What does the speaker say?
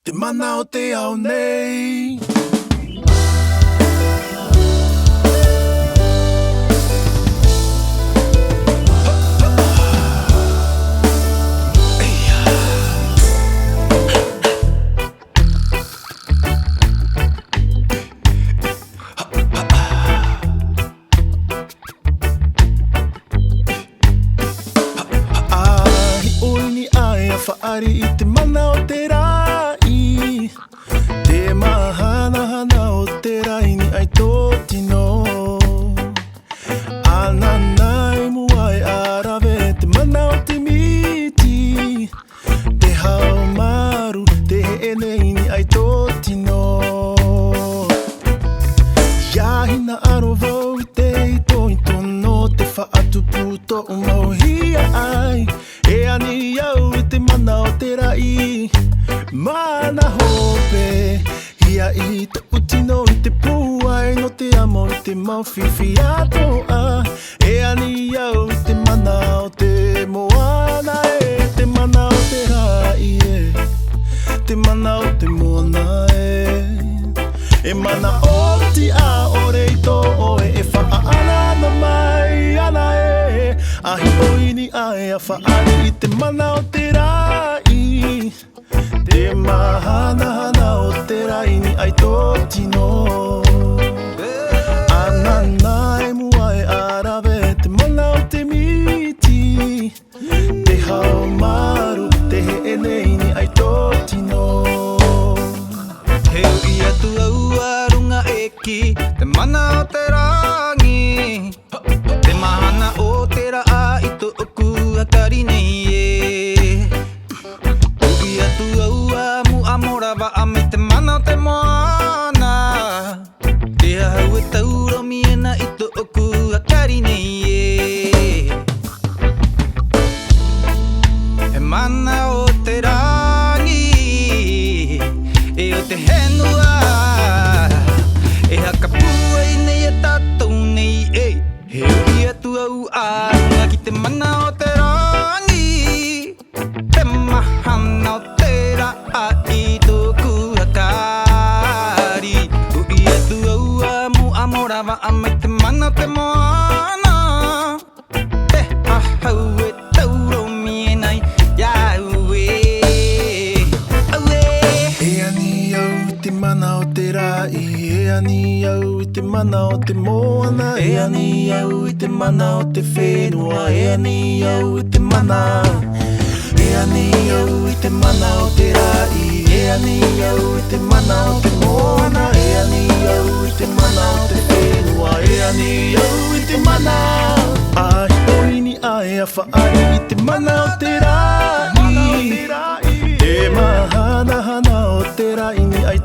te mana o te ao nei. Whaari I te mana o te rai, te mahana hana o te rai ni ai tō tino. Ana nai muai arawe te mana o te miti, te hao maru te he nei ni ai tō tino. Iahina aro vau I te ito I tono te whaatu puto o mauhia ai. E ani au I te mana o te rai, mana hope. Ia I te utino I te puai no te amo I te mawhiwhi atoa. E ani au I te mana o te moana e, te mana o te rai e, te mana o te moana e. E mana o ti a o reito o e whaana na mai ana e. Ahi oini ai a whaari I te mana o te rai, te mahana hana o te rai ni ai tō tino. Ana nai muai arawe te mana o te miti, te hao maru te he nei ni ai tō tino. Heu I atu au a runga eki, te mana o te rangi, te mahana o te raa I tō oku a kari nei e. Heu I atu au a mu amorawa a me te mana o te moana, te hau e tauro miena I tō oku a kari nei e. He mana o te rangi, e o te henua, e haka pua I nei e tātou nei e. Heu I atu au a runga ki te mana o te rangi, te mahana o te raa I tōku hakari. Heu I atu au a mu amorawa a mai te mana o te moana, te hahau e tauro mienai iau e. Au e. E ani au te mana o te rai, e ani au te mana o te moana, e ani au te mana o te fenua, e ani au te mana. E ani au te mana o te rai, e ani au te mana o te moana, e ani au te mana o te fenua, e ani au te mana. Ai oini ai a whaari I te mana o te rai, te mahana hana o te rai ni ai